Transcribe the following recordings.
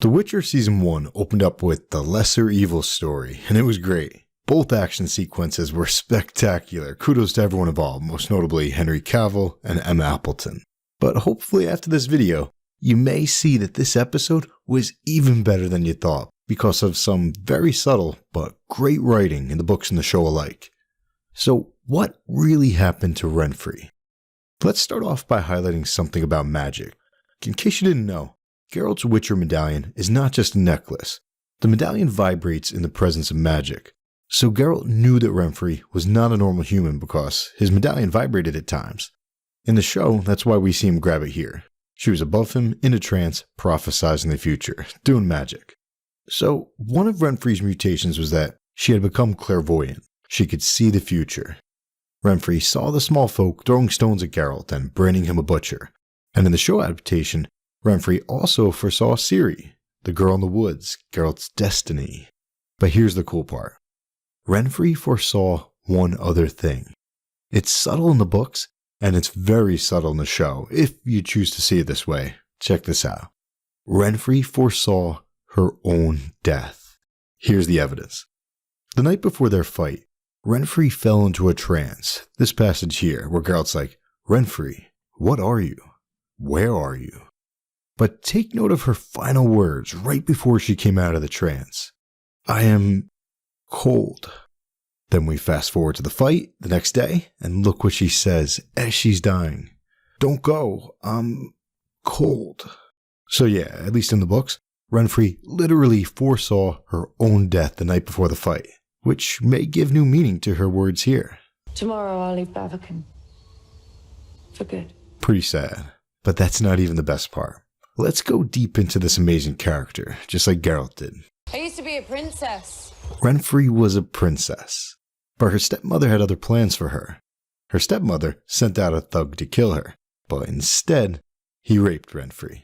The Witcher Season 1 opened up with the Lesser Evil story, and it was great. Both action sequences were spectacular. Kudos to everyone involved, most notably Henry Cavill and Emma Appleton. But hopefully after this video, you may see that this episode was even better than you thought because of some very subtle but great writing in the books and the show alike. So what really happened to Renfri? Let's start off by highlighting something about magic. In case you didn't know, Geralt's Witcher medallion is not just a necklace. The medallion vibrates in the presence of magic. So Geralt knew that Renfri was not a normal human because his medallion vibrated at times. In the show, that's why we see him grab it here. She was above him, in a trance, prophesizing the future, doing magic. So one of Renfri's mutations was that she had become clairvoyant. She could see the future. Renfri saw the small folk throwing stones at Geralt and branding him a butcher. And in the show adaptation, Renfri also foresaw Ciri, the girl in the woods, Geralt's destiny. But here's the cool part. Renfri foresaw one other thing. It's subtle in the books, and it's very subtle in the show, if you choose to see it this way. Check this out. Renfri foresaw her own death. Here's the evidence. The night before their fight, Renfri fell into a trance. This passage here, where Geralt's like, Renfri, what are you? Where are you? But take note of her final words right before she came out of the trance. I am cold. Then we fast forward to the fight the next day, and look what she says as she's dying. Don't go, I'm cold. So yeah, at least in the books, Renfri literally foresaw her own death the night before the fight, which may give new meaning to her words here. Tomorrow I'll leave Baviken. For good. Pretty sad, but that's not even the best part. Let's go deep into this amazing character, just like Geralt did. I used to be a princess. Renfri was a princess, but her stepmother had other plans for her. Her stepmother sent out a thug to kill her, but instead, he raped Renfri.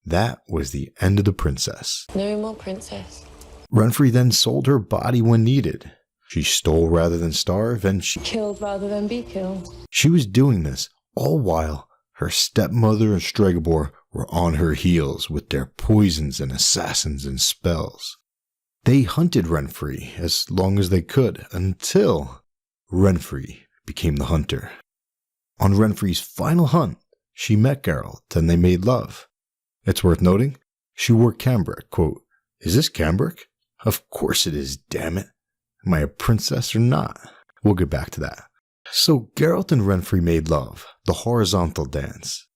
That was the end of the princess. No more princess. Renfri then sold her body when needed. She stole rather than starve, and she Killed rather than be killed. She was doing this all while her stepmother and Stregobor were on her heels with their poisons and assassins and spells. They hunted Renfri as long as they could until Renfri became the hunter. On Renfri's final hunt, she met Geralt and they made love. It's worth noting, she wore cambric. Quote, is this cambric? Of course it is, damn it. Am I a princess or not? We'll get back to that. So Geralt and Renfri made love, the horizontal dance.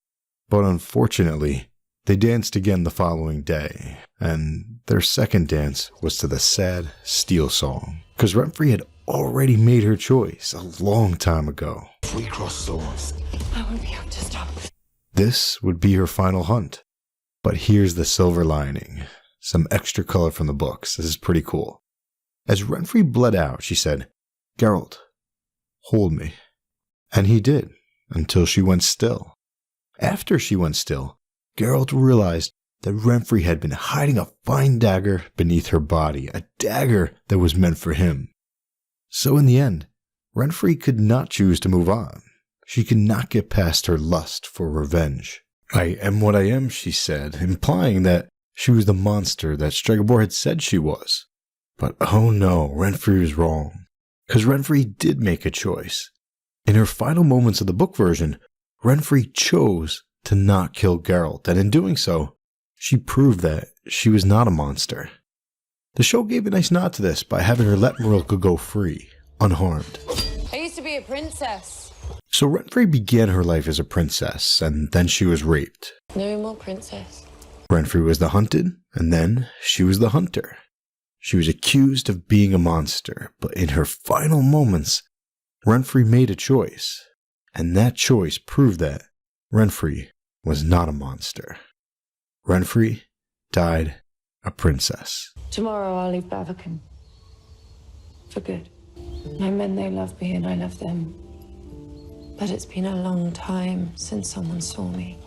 But unfortunately, they danced again the following day, and their second dance was to the sad Steel Song, because Renfri had already made her choice a long time ago. If we cross swords, I won't be able to stop. This would be her final hunt. But here's the silver lining. Some extra color from the books. This is pretty cool. As Renfri bled out, she said, Geralt, hold me. And he did, until she went still. After she went still, Geralt realized that Renfri had been hiding a fine dagger beneath her body, a dagger that was meant for him. So in the end, Renfri could not choose to move on. She could not get past her lust for revenge. I am what I am, she said, implying that she was the monster that Stregobor had said she was. But oh no, Renfri was wrong. Because Renfri did make a choice. In her final moments of the book version, Renfri chose to not kill Geralt, and in doing so, she proved that she was not a monster. The show gave a nice nod to this by having her let Marilka go free, unharmed. I used to be a princess. So Renfri began her life as a princess, and then she was raped. No more princess. Renfri was the hunted, and then she was the hunter. She was accused of being a monster, but in her final moments, Renfri made a choice, and that choice proved that Renfri was not a monster. Renfri died a princess. Tomorrow I'll leave Baviken. For good. My men, they love me and I love them. But it's been a long time since someone saw me.